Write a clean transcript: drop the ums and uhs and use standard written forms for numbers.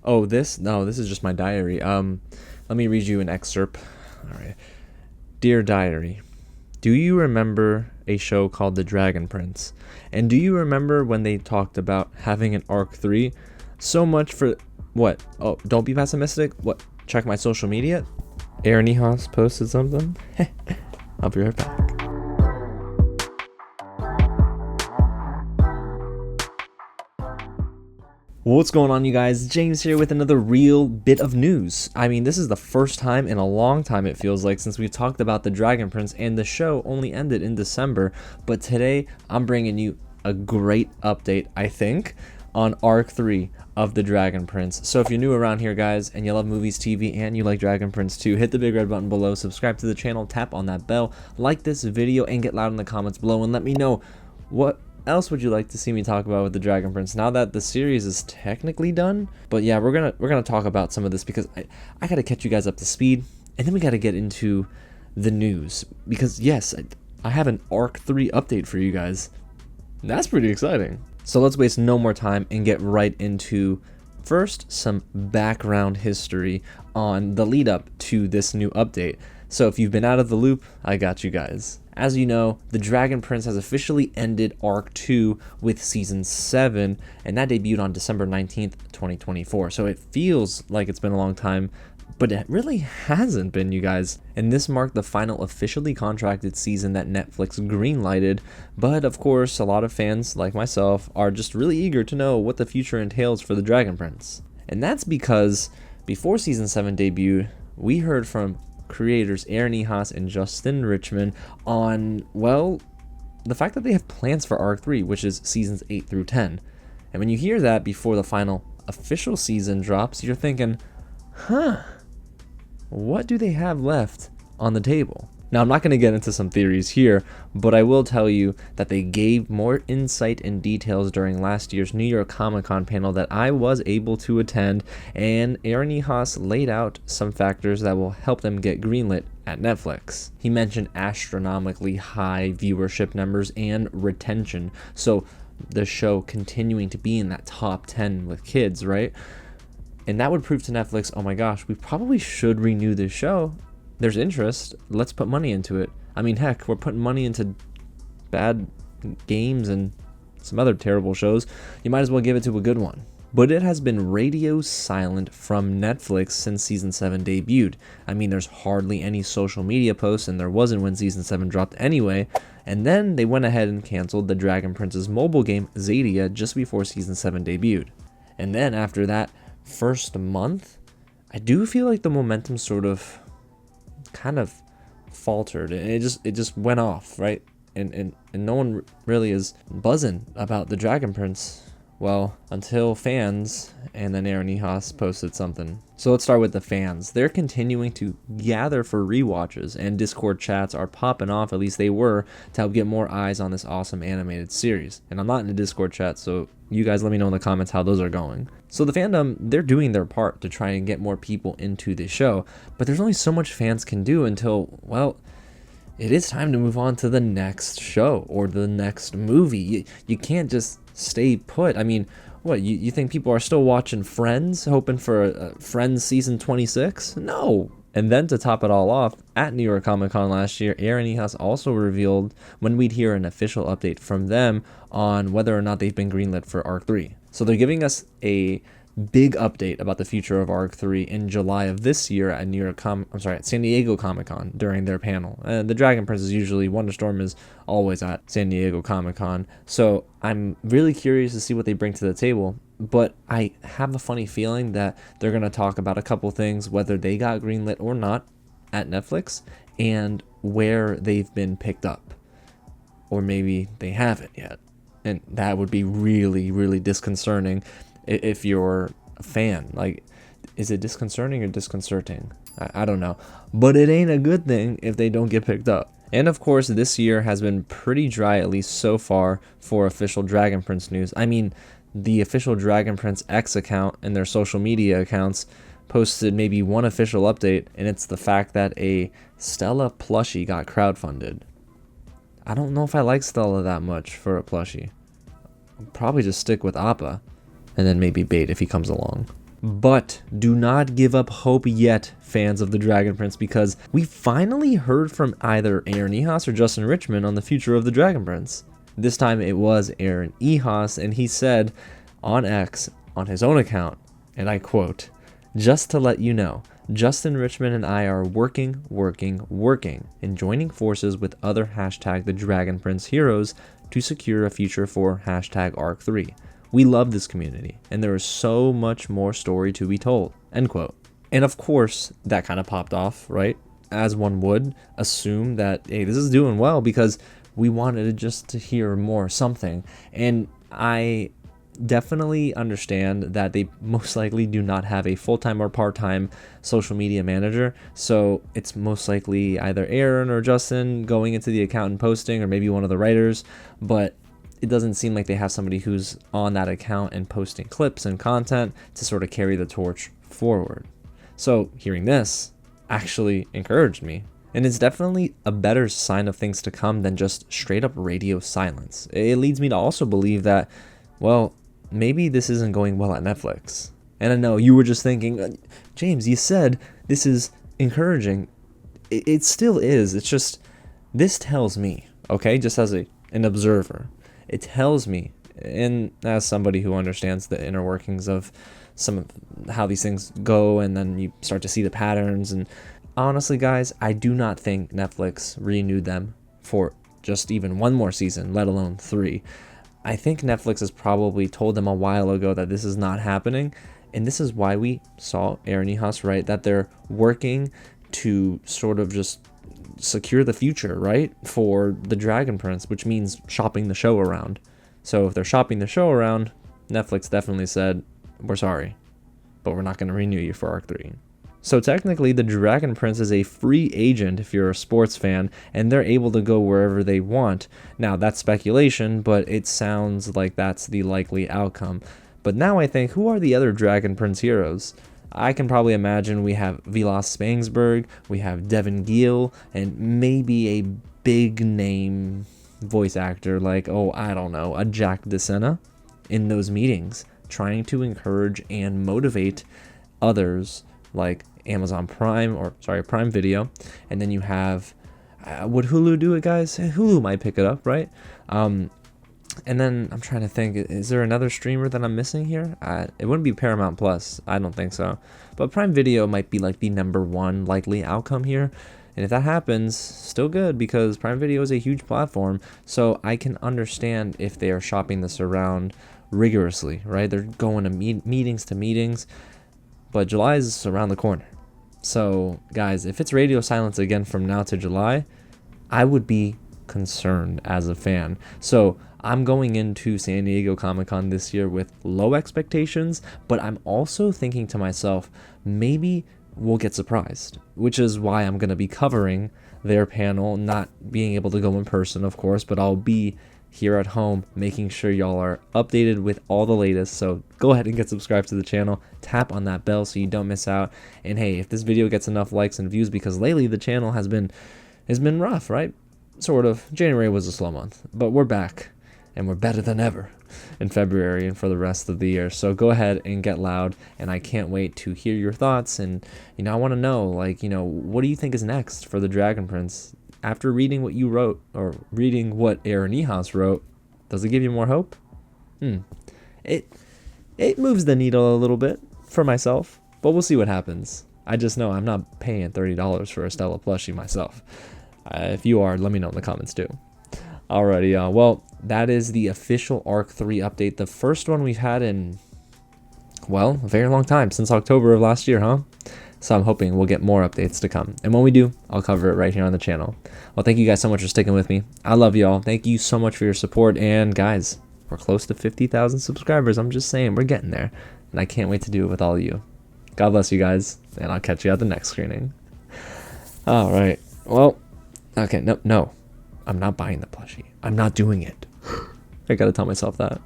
Oh, this is just my diary. Let me read you an excerpt. All right. Dear Diary, do you remember a show called The Dragon Prince? And do you remember when they talked about having an Arc 3? So much for what? Oh, don't be pessimistic. What? Check my social media. Ehasz posted something. I'll be right back. What's going on, you guys? James here with another real bit of news. I mean, this is the first time in a long time, it feels like, since we've talked about The Dragon Prince, and the show only ended in December. But today, I'm bringing you a great update, I think, on Arc 3 of The Dragon Prince. So if you're new around here, guys, and you love movies, TV, and you like Dragon Prince too, hit the big red button below, subscribe to the channel, tap on that bell, like this video, and get loud in the comments below, and let me know what else would you like to see me talk about with The Dragon Prince now that the series is technically done. But yeah, we're gonna talk about some of this because I gotta catch you guys up to speed, and then we gotta get into the news because yes, I have an Arc 3 update for you guys. That's pretty exciting. So let's waste no more time and get right into first some background history on the lead up to this new update. So if you've been out of the loop, I got you guys. As you know, The Dragon Prince has officially ended Arc 2 with Season 7, and that debuted on December 19th, 2024. So it feels like it's been a long time, but it really hasn't been, you guys. And this marked the final officially contracted season that Netflix greenlighted, but of course, a lot of fans, like myself, are just really eager to know what the future entails for The Dragon Prince. And that's because before Season 7 debuted, we heard from creators Ehasz and Justin Richmond on, well, the fact that they have plans for Arc 3, which is seasons 8 through 10. And when you hear that before the final official season drops, you're thinking, what do they have left on the table? Now, I'm not going to get into some theories here, but I will tell you that they gave more insight and details during last year's New York Comic-Con panel that I was able to attend, and Ehasz laid out some factors that will help them get greenlit at Netflix. He mentioned astronomically high viewership numbers and retention, so the show continuing to be in that top 10 with kids, right? And that would prove to Netflix, oh my gosh, we probably should renew this show. There's interest, let's put money into it. I mean, heck, we're putting money into bad games and some other terrible shows. You might as well give it to a good one. But it has been radio silent from Netflix since Season 7 debuted. I mean, there's hardly any social media posts, and there wasn't when Season 7 dropped anyway. And then they went ahead and canceled the Dragon Prince's mobile game, Zadia, just before Season 7 debuted. And then after that first month, I do feel like the momentum sort of kind of faltered, and it just went off, right? And no one really is buzzing about The Dragon Prince, well, until fans, and then Ehasz posted something. So let's start with the fans. They're continuing to gather for rewatches, and Discord chats are popping off, at least they were, to help get more eyes on this awesome animated series. And I'm not in the Discord chat, so you guys let me know in the comments how those are going. So the fandom, they're doing their part to try and get more people into the show, but there's only so much fans can do until, well, it is time to move on to the next show or the next movie. You can't just stay put. I mean, what, you think people are still watching Friends, hoping for Friends season 26? No. And then to top it all off, at New York Comic Con last year, Ehasz also revealed when we'd hear an official update from them on whether or not they've been greenlit for Arc 3. So they're giving us a big update about the future of Arc 3 in July of this year at at San Diego Comic-Con during their panel. The Dragon Prince is usually, Wonderstorm is always at San Diego Comic-Con. So I'm really curious to see what they bring to the table, but I have a funny feeling that they're going to talk about a couple things, whether they got greenlit or not at Netflix, and where they've been picked up. Or maybe they haven't yet. And that would be really, really disconcerting if you're a fan. Like, is it disconcerting or disconcerting? I don't know. But it ain't a good thing if they don't get picked up. And of course, this year has been pretty dry, at least so far, for official Dragon Prince news. I mean, the official Dragon Prince X account and their social media accounts posted maybe one official update, and it's the fact that a Stella plushie got crowdfunded. I don't know if I like Stella that much for a plushie. I'll probably just stick with Appa, and then maybe Bait if he comes along. But do not give up hope yet, fans of the Dragon Prince, because we finally heard from either Aaron Ehasz or Justin Richmond on the future of the Dragon Prince. This time it was Aaron Ehasz, and he said on X, on his own account, and I quote, "Just to let you know, Justin Richmond and I are working, and joining forces with other hashtag the Dragon Prince heroes to secure a future for hashtag ARC3. We love this community, and there is so much more story to be told," end quote. And of course, that kind of popped off, right? As one would assume that, hey, this is doing well, because we wanted just to hear more something. And I definitely understand that they most likely do not have a full-time or part-time social media manager, so it's most likely either Aaron or Justin going into the account and posting, or maybe one of the writers, but it doesn't seem like they have somebody who's on that account and posting clips and content to sort of carry the torch forward. So hearing this actually encouraged me, and it's definitely a better sign of things to come than just straight up radio silence. It leads me to also believe that, well, maybe this isn't going well at Netflix. And I know you were just thinking, James, you said this is encouraging. It still is. It's just, this tells me, okay, just as an observer, it tells me, and as somebody who understands the inner workings of some of how these things go, and then you start to see the patterns. And honestly, guys, I do not think Netflix renewed them for just even one more season, let alone 3. I think Netflix has probably told them a while ago that this is not happening, and this is why we saw Aaron Ehasz write that they're working to sort of just secure the future, right, for the Dragon Prince, which means shopping the show around. So if they're shopping the show around, Netflix definitely said, we're sorry, but we're not going to renew you for ARC3. So technically, the Dragon Prince is a free agent if you're a sports fan, and they're able to go wherever they want. Now, that's speculation, but it sounds like that's the likely outcome. But now I think, who are the other Dragon Prince heroes? I can probably imagine we have Vilas Spangsberg, we have Devin Gill, and maybe a big name voice actor like, I don't know, a Jack DeSena in those meetings, trying to encourage and motivate others like Amazon Prime, Prime Video. And then you have, would Hulu do it, guys? Hulu might pick it up, right? And then I'm trying to think, is there another streamer that I'm missing here? It wouldn't be Paramount Plus. I don't think so. But Prime Video might be like the number one likely outcome here. And if that happens, still good, because Prime Video is a huge platform. So I can understand if they are shopping this around rigorously, right? They're going to meetings to meetings. But July is around the corner. So guys, if it's radio silence again from now to July, I would be concerned as a fan. So I'm going into San Diego Comic-Con this year with low expectations, but I'm also thinking to myself, maybe we'll get surprised, which is why I'm going to be covering their panel, not being able to go in person, of course, but I'll be here at home making sure y'all are updated with all the latest. So go ahead and get subscribed to the channel, tap on that bell so you don't miss out. And hey, if this video gets enough likes and views, because lately the channel has been rough, right? Sort of. January was a slow month, but we're back. And we're better than ever in February and for the rest of the year. So go ahead and get loud, and I can't wait to hear your thoughts. And, I want to know, what do you think is next for the Dragon Prince? After reading what you wrote, or reading what Aaron Ehasz wrote, does it give you more hope? It moves the needle a little bit for myself, but we'll see what happens. I just know I'm not paying $30 for a Stella plushie myself. If you are, let me know in the comments too. Alrighty, well, that is the official ARC3 update. The first one we've had in, well, a very long time, since October of last year, huh? So I'm hoping we'll get more updates to come. And when we do, I'll cover it right here on the channel. Well, thank you guys so much for sticking with me. I love y'all. Thank you so much for your support. And guys, we're close to 50,000 subscribers. I'm just saying, we're getting there. And I can't wait to do it with all of you. God bless you guys. And I'll catch you at the next screening. All right. Well, okay, no. I'm not buying the plushie. I'm not doing it. I gotta tell myself that.